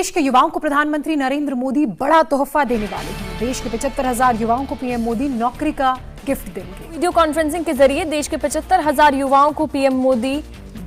देश के युवाओं को प्रधानमंत्री नरेंद्र मोदी बड़ा तोहफा देने वाले हैं। देश के 75,000 युवाओं को पीएम मोदी नौकरी का गिफ्ट देंगे। वीडियो कॉन्फ्रेंसिंग के जरिए देश के 75,000 युवाओं को पीएम मोदी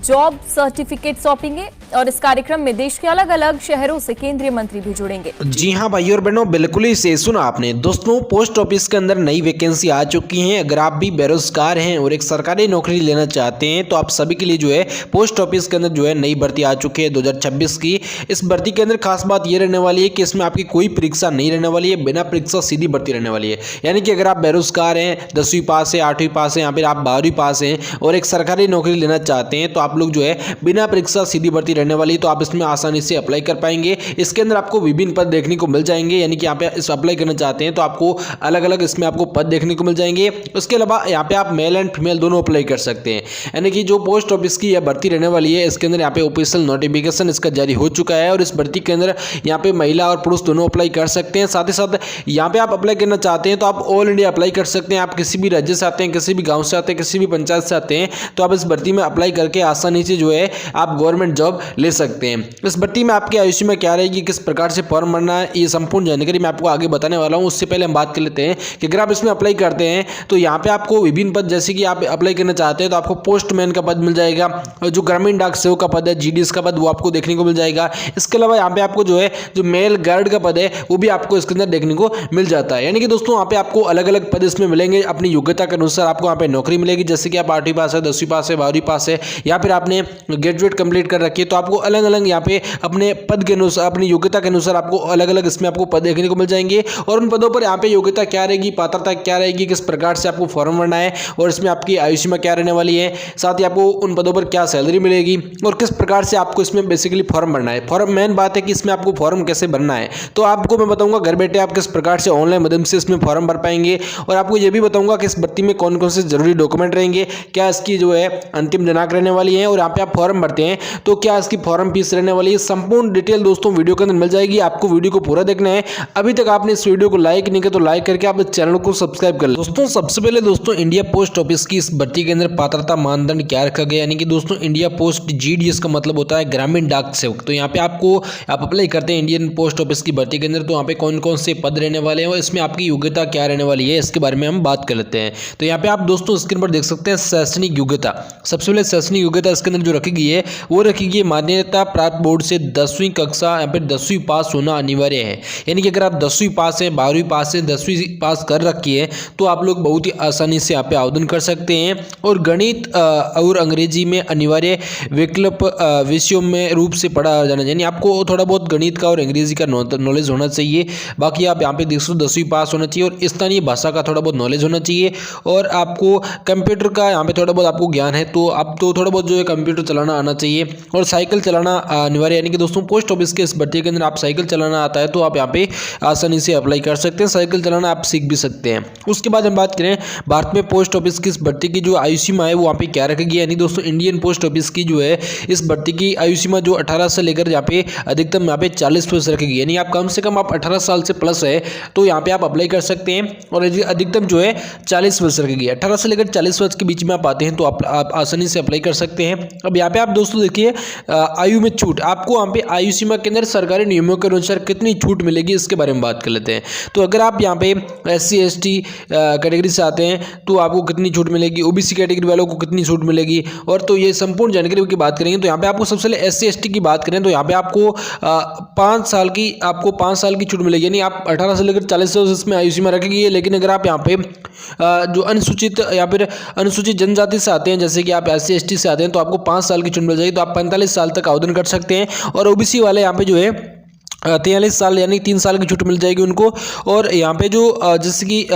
जॉब सर्टिफिकेट सौंपेंगे और इस कार्यक्रम में देश के अलग अलग शहरों से केंद्रीय मंत्री भी जुड़ेंगे। जी हां भाई और बहनों, बिल्कुल ही सही सुना आपने। दोस्तों, पोस्ट ऑफिस के अंदर नई वैकेंसी आ चुकी हैं। अगर आप भी बेरोजगार हैं और एक सरकारी नौकरी लेना चाहते हैं तो आप सभी के लिए जो है पोस्ट ऑफिस के अंदर जो है नई भर्ती आ चुकी है 2026 की। इस भर्ती के अंदर खास बात ये रहने वाली है कि इसमें आपकी कोई परीक्षा नहीं रहने वाली है, बिना परीक्षा सीधी भर्ती रहने वाली है। यानी कि अगर आप बेरोजगार हैं, 10वीं पास है, 8वीं पास है या फिर आप 12वीं पास हैं और एक सरकारी नौकरी लेना चाहते हैं तो आप लोग जो है बिना परीक्षा सीधी भर्ती रहने वाली है, तो आप इसमें आसानी से अप्लाई कर पाएंगे। इसके अंदर आपको विभिन्न पद देखने को मिल जाएंगे। यानी कि यहाँ पे इस अप्लाई करना चाहते हैं तो आपको अलग अलग इसमें आपको पद देखने को मिल जाएंगे। उसके अलावा यहाँ पे आप मेल एंड फीमेल दोनों अप्लाई कर सकते हैं। यानी कि जो पोस्ट ऑफिस की यह भर्ती रहने वाली है इसके अंदर यहाँ पे ऑफिशियल नोटिफिकेशन इसका जारी हो चुका है और इस भर्ती के अंदर यहाँ पे महिला और पुरुष दोनों अप्लाई कर सकते हैं। साथ ही साथ यहाँ पे आप अप्लाई करना चाहते हैं तो आप ऑल इंडिया अप्लाई कर सकते हैं। आप किसी भी राज्य से आते हैं, किसी भी गाँव से आते हैं, किसी भी पंचायत से आते हैं तो आप इस भर्ती में अप्लाई करके आसानी से जो है आप गवर्नमेंट जॉब ले सकते हैं। इस भर्ती में आपकी आयुष्य में क्या रहेगी, किस प्रकार से फॉर्म भरना है, ये संपूर्ण जानकारी मैं आपको आगे बताने वाला हूं। उससे पहले हम बात कर लेते हैं कि अगर आप इसमें अप्लाई करते हैं तो यहाँ पे आपको विभिन्न पद, जैसे कि आप अप्लाई करना चाहते हैं तो आपको पोस्टमैन का पद मिल जाएगा और जो ग्रामीण डाक सेवक का पद है, जीडीएस का पद, वो आपको देखने को मिल जाएगा। इसके अलावा यहाँ पे आपको जो है जो मेल गार्ड का पद है वो भी आपको इसके अंदर देखने को मिल जाता है। यानी कि दोस्तों यहाँ पे आपको अलग अलग पद इसमें मिलेंगे। अपनी योग्यता के अनुसार आपको यहाँ पे नौकरी मिलेगी। जैसे कि आप 8वीं पास है, 10वीं पास है, 12वीं पास है या फिर आपने ग्रेजुएट कंप्लीट कर रखी है तो आपको अलग अलग यहाँ पे अपने पद के अनुसार, अपनी योग्यता के अनुसार आपको अलग अलग इसमें आपको पद देखने को मिल जाएंगे। और उन पदों पर यहाँ पे योग्यता क्या रहेगी, पात्रता क्या रहेगी, किस प्रकार से आपको फॉर्म भरना है और इसमें आपकी आयु सीमा क्या रहने वाली है, साथ ही आपको उन पदों पर क्या सैलरी मिलेगी और किस प्रकार से आपको इसमें बेसिकली फॉर्म भरना है। फॉर्म मेन बात है कि इसमें आपको फॉर्म कैसे भरना है तो आपको मैं बताऊंगा घर बैठे आप किस प्रकार से ऑनलाइन माध्यम से इसमें फॉर्म भर पाएंगे। और आपको ये भी बताऊंगा कि इस भर्ती में कौन कौन से जरूरी डॉक्यूमेंट रहेंगे, क्या इसकी जो है अंतिम दिनांक रहने वाली है और यहाँ पे आप फॉर्म भरते हैं तो क्या इसकी फॉर्म फीस रहने वाली है। संपूर्ण डिटेल दोस्तों वीडियो के अंदर मिल जाएगी। आपको वीडियो को पूरा देखना है। अभी तक आपने इस वीडियो को लाइक नहीं किया तो लाइक करके आप इस चैनल को सब्सक्राइब कर लें। दोस्तों, सबसे पहले दोस्तों इंडिया पोस्ट ऑफिस की इस भर्ती के अंदर पात्रता मानदंड क्या रखा गया, यानी कि दोस्तों इंडिया पोस्ट जीडीएस का मतलब होता है ग्रामीण डाक सेवक। तो यहाँ पे आपको आप अप्लाई करते हैं इंडियन पोस्ट ऑफिस की भर्ती के अंदर तो यहाँ पे कौन कौन से पद रहने वाले हैं और इसमें आपकी योग्यता क्या रहने वाली है इसके बारे में हम बात कर लेते हैं। तो यहाँ पे आप दोस्तों स्क्रीन पर देख सकते हैं शैक्षणिक योग्यता। सबसे पहले शैक्षणिक योग्यता इसके अंदर जो रखी गई है वो रखी गई मान्यता प्राप्त बोर्ड से 10वीं कक्षा या फिर 10वीं पास होना अनिवार्य है। यानी कि अगर आप 10वीं पास हैं, 12वीं पास हैं, 10वीं पास कर रखी है तो आप लोग बहुत ही आसानी से यहाँ पे आवेदन कर सकते हैं। और गणित और अंग्रेजी में अनिवार्य विकल्प विषयों में रूप से पढ़ा जाना चाहिए। यानी आपको थोड़ा बहुत गणित का और अंग्रेजी का नॉलेज होना चाहिए। बाकी आप यहाँ पे देख सकते 10वीं पास होना चाहिए और स्थानीय भाषा का थोड़ा बहुत नॉलेज होना चाहिए और आपको कंप्यूटर का यहाँ पे थोड़ा बहुत आपको ज्ञान है तो आप तो थोड़ा बहुत जो है कंप्यूटर चलाना आना चाहिए और साइकिल चलाना अनिवार्य। यानी कि दोस्तों पोस्ट ऑफिस के इस भर्ती के अंदर आप साइकिल चलाना आता है तो आप यहाँ पे आसानी से अप्लाई कर सकते हैं। साइकिल चलाना आप सीख भी सकते हैं। उसके बाद हम बात करें भारत में पोस्ट ऑफिस की इस भर्ती की जो आयु सीमा है वो यहाँ पे क्या रखेगी। यानी दोस्तों इंडियन पोस्ट ऑफिस की जो है इस भर्ती की आयु सीमा जो 18 से लेकर यहाँ पे अधिकतम यहाँ पे 40 वर्ष रखेगी। यानी आप कम से कम आप 18 साल से प्लस है तो यहाँ पे आप अप्लाई कर सकते हैं और अधिकतम जो है 40 वर्ष रखेगी। 18 से लेकर 40 वर्ष के बीच में आप आते हैं तो आप आसानी से अप्लाई कर सकते हैं। अब यहाँ पे आप दोस्तों देखिए आयु में छूट, आपको यहाँ पे आयु सीमा के अंदर सरकारी नियमों के अनुसार कितनी छूट मिलेगी इसके बारे में बात कर लेते हैं। तो अगर आप यहाँ पे SC ST कैटेगरी से आते हैं तो आपको कितनी छूट मिलेगी, OBC कैटेगरी वालों को कितनी छूट मिलेगी और तो ये संपूर्ण जानकारी की बात करेंगे। तो यहाँ पे आपको सबसे पहले SC ST की बात करें तो यहाँ पे आपको 5 साल की छूट मिलेगी। यानी आप 18 से लेकर 40 वर्ष इसमें आयु सीमा रखेगी है। लेकिन अगर आप यहाँ पे जो अनुसूचित या फिर अनुसूचित जनजाति से आते हैं, जैसे कि आप SC ST से आते हैं तो आपको 5 साल की छूट मिल जाएगी। तो आप 45 साल तक आवेदन कर सकते हैं और OBC वाले यहाँ पे जो है 43 साल यानी 3 साल की छूट मिल जाएगी उनको। और यहाँ पे जो जैसे कि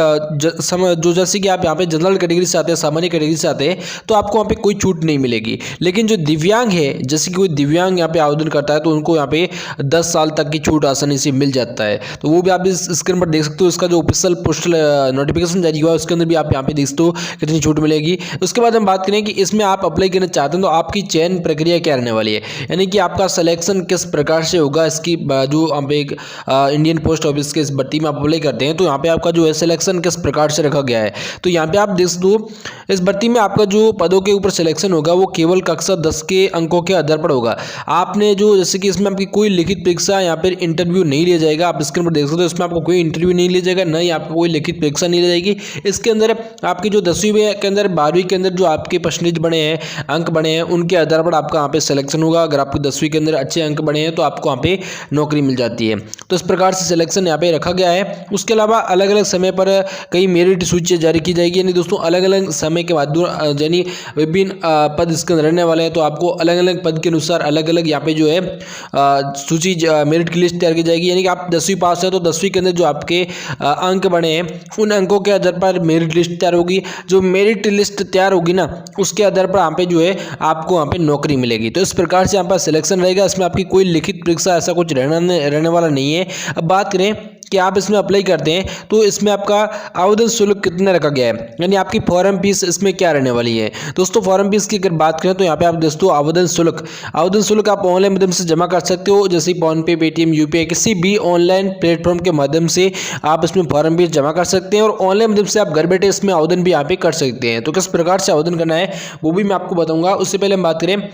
जैसे कि आप यहाँ पे जनरल कैटेगरी से आते हैं, सामान्य कैटेगरी से आते हैं तो आपको यहाँ पे कोई छूट नहीं मिलेगी। लेकिन जो दिव्यांग है, जैसे कि कोई दिव्यांग यहाँ पे आवेदन करता है तो उनको यहाँ पे 10 साल तक की छूट आसानी से मिल जाता है। तो वो भी आप इस स्क्रीन पर देख सकते हो। इसका जो ऑफिशियल पोस्टल नोटिफिकेशन जारी हुआ है उसके अंदर भी आप यहाँ पे देख सकते हो कितनी छूट मिलेगी। उसके बाद हम बात करें कि इसमें आप अप्लाई करना चाहते हैं तो आपकी चयन प्रक्रिया क्या रहने वाली है। यानी कि आपका सिलेक्शन किस प्रकार से होगा, इसकी जो जो यहाँ पे एक इंडियन पोस्ट ऑफिस के इस भर्ती में आप अप्लाई करते हैं तो यहाँ पे आपका जो है सिलेक्शन किस प्रकार से रखा गया है। तो यहाँ पे आप देख दो इस भर्ती में आपका जो पदों के ऊपर सिलेक्शन होगा वो केवल कक्षा 10 के अंकों के आधार पर होगा। आपने जो जैसे कि इसमें आपकी कोई लिखित परीक्षा या फिर इंटरव्यू नहीं लिया जाएगा। आप स्क्रीन पर देख सकते हो इसमें आपको कोई इंटरव्यू नहीं लिया जाएगा, ना ही आपको कोई लिखित परीक्षा नहीं ली जाएगी। इसके अंदर आपकी जो 10वीं के अंदर 12वीं के अंदर जो आपके परसेंटेज बने हैं, अंक बने हैं, उनके आधार पर आपका यहाँ पे सिलेक्शन होगा। अगर आपको 10वीं के अंदर अच्छे अंक बने हैं तो आपको यहाँ पे नौकरी मिल जाती है। तो इस प्रकार से सिलेक्शन यहाँ पे रखा गया है। उसके अलावा अलग अलग समय पर कई मेरिट सूची जारी की जाएगी, यानी दोस्तों अलग अलग समय के बाद यानी विभिन्न पद इसके अंदर रहने वाले हैं। तो आपको अलग अलग पद के अनुसार अलग अलग यहाँ पे जो है सूची मेरिट की लिस्ट तैयार की जाएगी। यानी कि आप 10वीं पास है तो 10वीं के अंदर जो आपके अंक बने हैं उन अंकों के आधार पर मेरिट लिस्ट तैयार होगी। जो मेरिट लिस्ट तैयार होगी ना उसके आधार पर यहाँ पे जो है आपको यहाँ पे नौकरी मिलेगी। तो इस प्रकार से यहाँ पर सिलेक्शन रहेगा। इसमें आपकी कोई लिखित परीक्षा ऐसा कुछ रहने वाला नहीं है। अब बात करें कि आप इसमें अप्लाई करते हैं तो इसमें आपका आवेदन शुल्क कितना रखा गया है, यानी आपकी फॉर्म फीस इसमें क्या रहने वाली है। दोस्तों फॉर्म फीस की अगर बात करें तो यहाँ पे आप दोस्तों आवेदन शुल्क आप ऑनलाइन माध्यम से जमा कर सकते हो, जैसे फोनपे, पेटीएम, यूपीआई किसी भी ऑनलाइन प्लेटफॉर्म के माध्यम से आप इसमें फॉर्म फीस जमा कर सकते हैं और ऑनलाइन माध्यम से आप घर बैठे इसमें आवेदन भी यहाँ पे कर सकते हैं। तो किस प्रकार से आवेदन करना है वो भी मैं आपको बताऊंगा। उससे पहले हम बात करें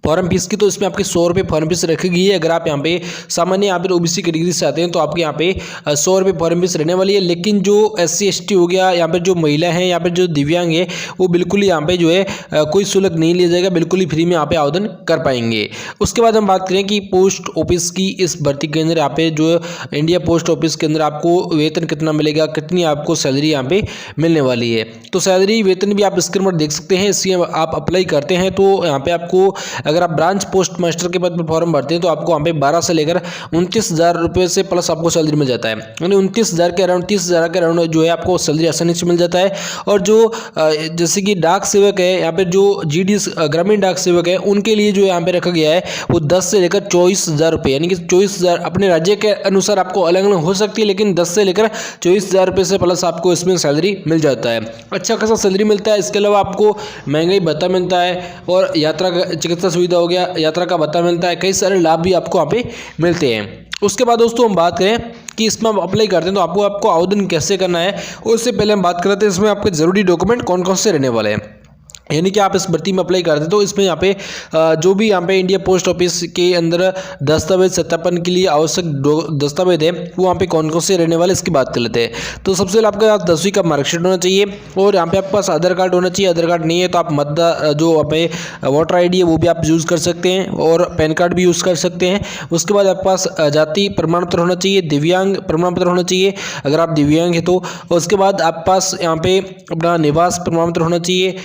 फॉर्म फीस की, तो इसमें आपके 100 रुपये फॉर्म फीस रखी गई है। अगर आप यहाँ पे सामान्य यहाँ पे ओबीसी कैटेगरी से आते हैं तो आपके यहाँ पे 100 रुपये फॉर्म फीस रहने वाली है। लेकिन जो SC ST हो गया, यहाँ पे जो महिला हैं, यहाँ पे जो दिव्यांग है, वो बिल्कुल यहाँ पे जो है कोई शुल्क नहीं लिया जाएगा, बिल्कुल ही फ्री में यहाँ पे आवेदन कर पाएंगे। उसके बाद हम बात करें कि पोस्ट ऑफिस की इस भर्ती के अंदर यहाँ पे जो इंडिया पोस्ट ऑफिस के अंदर आपको वेतन कितना मिलेगा, कितनी आपको सैलरी यहाँ पे मिलने वाली है। तो सैलरी वेतन भी आप स्क्रीन पर देख सकते हैं। इसलिए आप अप्लाई करते हैं तो यहाँ पे आपको अगर आप ब्रांच पोस्ट मास्टर के पद पर फॉर्म भरते हैं तो आपको वहाँ पे 12 से लेकर 29,000 रुपये से प्लस आपको सैलरी मिल जाता है, यानी 29,000 के अराउंड 30,000 के अराउंड जो है आपको सैलरी आसानी से मिल जाता है। और जो जैसे कि डाक सेवक है, यहाँ पे जो GDS ग्रामीण डाक सेवक है, उनके लिए जो यहाँ पे रखा गया है वो 10 से लेकर 24,000 रुपये, यानी कि 24,000 अपने राज्य के अनुसार आपको अलग अलग हो सकती है, लेकिन 10 से लेकर 24,000 रुपये से प्लस आपको इसमें सैलरी मिल जाता है। अच्छा खासा सैलरी मिलता है। इसके अलावा आपको महंगाई भत्ता मिलता है और यात्रा चिकित्सा सुविधा हो गया, यात्रा का भत्ता मिलता है, कई सारे लाभ भी आपको वहाँ पे मिलते हैं। उसके बाद दोस्तों हम बात करें कि इसमें आप अप्लाई करते हैं तो आपको आवेदन कैसे करना है, उससे पहले हम बात करते हैं इसमें आपके जरूरी डॉक्यूमेंट कौन कौन से रहने वाले हैं। यानी कि आप इस भर्ती में अप्लाई करते हैं तो इसमें यहाँ पे जो भी यहाँ पे इंडिया पोस्ट ऑफिस के अंदर दस्तावेज सत्यापन के लिए आवश्यक दस्तावेज है वो यहाँ पे कौन कौन से रहने वाले इसकी बात कर लेते हैं। तो सबसे पहले आपका 10वीं का मार्कशीट होना चाहिए और यहाँ पे आपके पास आधार कार्ड होना चाहिए। आधार कार्ड नहीं है तो आप जो यहाँ पे वोटर ID है वो भी आप यूज़ कर सकते हैं और पैन कार्ड भी यूज़ कर सकते हैं। उसके बाद आपके पास जाति प्रमाण पत्र होना चाहिए, दिव्यांग प्रमाण पत्र होना चाहिए अगर आप दिव्यांग हैं तो। उसके बाद आपके पास यहाँ पे अपना निवास प्रमाण पत्र होना चाहिए।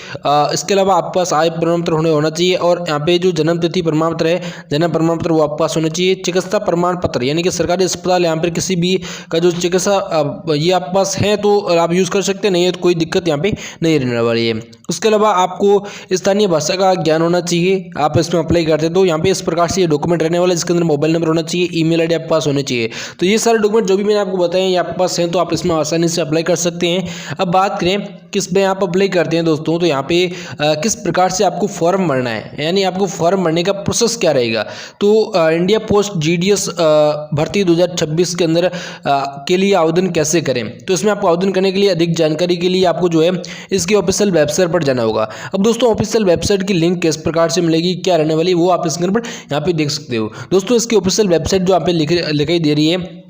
इसके अलावा आपके पास आय प्रमाण पत्र होना चाहिए और यहाँ पे जो जन्म तिथि प्रमाण पत्र है, जन्म प्रमाण पत्र वो आपके पास होना चाहिए। चिकित्सा प्रमाण पत्र यानी कि सरकारी अस्पताल यहाँ पर किसी भी का जो चिकित्सा ये आपके पास है तो आप यूज़ कर सकते हैं, नहीं है तो कोई दिक्कत यहाँ पे नहीं रहने वाली है। उसके अलावा आपको स्थानीय भाषा का ज्ञान होना चाहिए। आप इसमें अप्लाई करते हैं तो यहाँ पे इस प्रकार से ये डॉक्यूमेंट रहने वाला है, जिसके अंदर मोबाइल नंबर होना चाहिए, ईमेल ID आपके पास होने चाहिए। तो ये सारे डॉक्यूमेंट जो भी मैंने आपको बताए ये आपके पास हैं तो आप इसमें आसानी से अप्लाई कर सकते हैं। अब बात करें किस में आप अप्लाई करते हैं दोस्तों, तो यहाँ पे किस प्रकार से आपको फॉर्म भरना है, यानी आपको फॉर्म भरने का प्रोसेस क्या रहेगा। तो इंडिया पोस्ट GDS भर्ती 2026 के अंदर के लिए आवेदन कैसे करें, तो इसमें आपको आवेदन करने के लिए अधिक जानकारी के लिए आपको जो है इसकी ऑफिशियल वेबसाइट पर जाना होगा। अब दोस्तों ऑफिशियल वेबसाइट की लिंक किस प्रकार से मिलेगी, क्या रहने वाली वो आप स्क्रीन पर यहाँ पे देख सकते हो। दोस्तों इसकी ऑफिशियल वेबसाइट जो यहाँ पे लिखाई दे रही है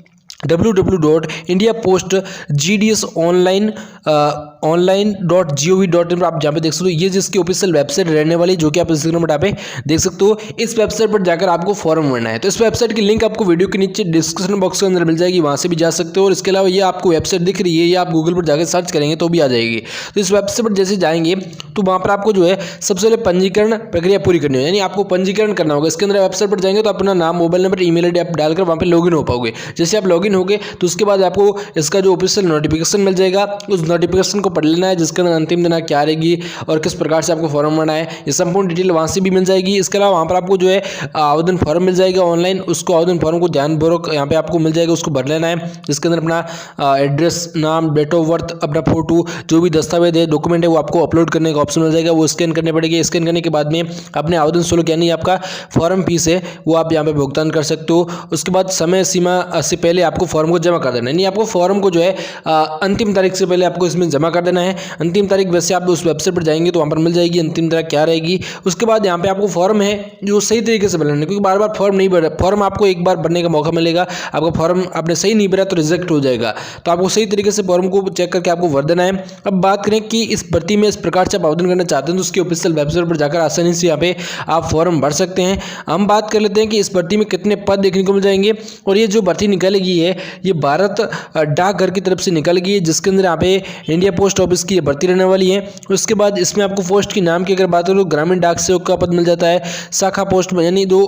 www.indiapostonline.gov.in पर आप जहाँ पे देख सकते हो ये जिसकी ऑफिशियल वेबसाइट रहने वाली जो कि आप स्क्रीन पर यहाँ पे देख सकते हो। इस वेबसाइट पर जाकर आपको फॉर्म भरना है। तो इस वेबसाइट की लिंक आपको वीडियो के नीचे डिस्क्रिप्शन बॉक्स के अंदर मिल जाएगी, वहाँ से भी जा सकते हो। और इसके अलावा ये आपको वेबसाइट दिख रही है, ये आप गूगल पर जाकर सर्च करेंगे तो भी आ जाएगी। तो इस वेबसाइट पर जैसे जाएंगे तो वहाँ पर आपको जो है सबसे पहले पंजीकरण प्रक्रिया पूरी करनी है, यानी आपको पंजीकरण करना होगा। इसके अंदर वेबसाइट पर जाएंगे तो अपना नाम, मोबाइल नंबर, email ID आप डालकर वहाँ पर लॉगिन हो पाओगे। जैसे आप लॉगिन लॉगिन हो गए तो उसके बाद आपको इसका जो ऑफिशियल नोटिफिकेशन मिल जाएगा, उस नोटिफिकेशन को पढ़ लेना है जिसके अंदर अंतिम दिनांक क्या रहेगी और किस प्रकार से आपको फॉर्म भरना है, ये संपूर्ण डिटेल वहाँ से भी मिल जाएगी। इसके अलावा वहाँ पर आपको जो है आवेदन फॉर्म मिल जाएगा ऑनलाइन, उसको आवेदन फॉर्म को ध्यानपूर्वक यहाँ पे आपको मिल जाएगा, उसको भर लेना है जिसके अंदर अपना एड्रेस, नाम, डेट ऑफ बर्थ, अपना फोटो, जो भी दस्तावेज है, डॉक्यूमेंट है वो आपको अपलोड करने का ऑप्शन मिल जाएगा, वो स्कैन करने पड़ेगी। स्कैन करने के बाद में अपने आवेदन शुल्क यानी आपका फॉर्म फीस है वो आप यहाँ पे भुगतान कर सकते हो। उसके बाद समय सीमा से पहले आपको फॉर्म को जमा कर देना है, यानी आपको फॉर्म को जो है अंतिम तारीख से पहले आपको इसमें जमा कर देना है। अंतिम तारीख वैसे आप उस वेबसाइट पर जाएंगे तो वहाँ पर मिल जाएगी अंतिम तारीख क्या रहेगी। उसके बाद यहाँ पे आपको फॉर्म है जो सही तरीके से भरना है, क्योंकि बार बार फॉर्म नहीं भर, फॉर्म आपको एक बार भरने का मौका मिलेगा, आपका फॉर्म आपने सही नहीं भरा तो रिजेक्ट हो जाएगा, तो आपको सही तरीके से फॉर्म को चेक करके आपको भर देना है। अब बात करें कि इस भर्ती में इस प्रकार से आप आवेदन करना चाहते हैं तो उसकी ऑफिशियल वेबसाइट पर जाकर आसानी से यहाँ पे आप फॉर्म भर सकते हैं। हम बात कर लेते हैं कि इस भर्ती में कितने पद देखने को मिल जाएंगे, और ये जो भर्ती निकालेगी है ये भारत डाकघर की तरफ से निकल गई है, जिसके अंदर यहाँ पे इंडिया पोस्ट ऑफिस की भर्ती रहने वाली है। उसके बाद इसमें आपको पोस्ट के नाम की अगर बात करो तो ग्रामीण डाक सेवक का पद मिल जाता है, शाखा पोस्ट यानी दो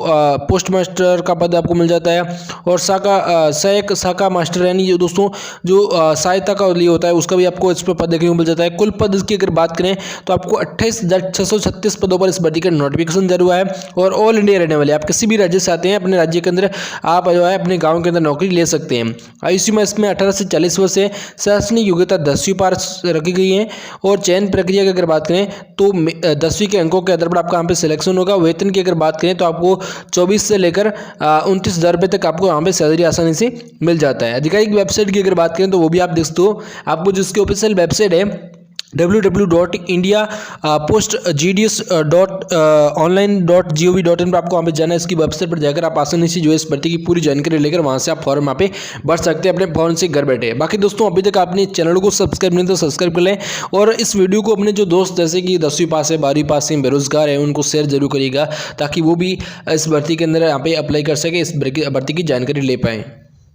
पोस्ट मास्टर का पद आपको मिल जाता है, और सहायक शाखा मास्टर यानी जो दोस्तों जो सहायता का लिए होता है उसका भी आपको इस पर पद देखने को मिल जाता है। कुल पद की अगर बात करें तो आपको 28,636 पदों पर इस भर्ती का नोटिफिकेशन जारी हुआ है, और ऑल इंडिया रहने वाले आप किसी भी राज्य से आते हैं अपने राज्य के अंदर आप जो है अपने गाँव के अंदर नौकरी ले सकते हैं। आयु सीमा इसमें 18 से 40 वर्ष है, शैक्षणिक योग्यता 10वीं पार रखी गई है, और चयन प्रक्रिया की अगर बात करें तो 10वीं के अंकों के आधार पर आपका यहाँ पे सिलेक्शन होगा। वेतन की अगर बात करें तो आपको 24 से लेकर 29,000 रुपये तक आपको यहाँ पे सैलरी आसानी से मिल जाता है। आधिकारिक वेबसाइट की अगर बात करें तो वो भी आप देख सकते हो, आपको जिसकी ऑफिशियल वेबसाइट है www.indiapostgds.online.gov.in पर आपको वहाँ पे जाना है। इसकी वेबसाइट पर जाकर आप आसानी से जो है इस भर्ती की पूरी जानकारी लेकर वहाँ से आप फॉर्म वहाँ पे भर सकते हैं अपने फोन से घर बैठे। बाकी दोस्तों अभी तक आपने चैनल को सब्सक्राइब नहीं तो सब्सक्राइब कर लें, और इस वीडियो को अपने जो दोस्त जैसे कि 10वीं पास है, 12वीं पास है, बेरोजगार है उनको शेयर जरूर करिएगा, ताकि वो भी इस भर्ती के अंदर यहाँ पे अप्लाई कर सके, इस भर्ती की जानकारी ले पाएँ।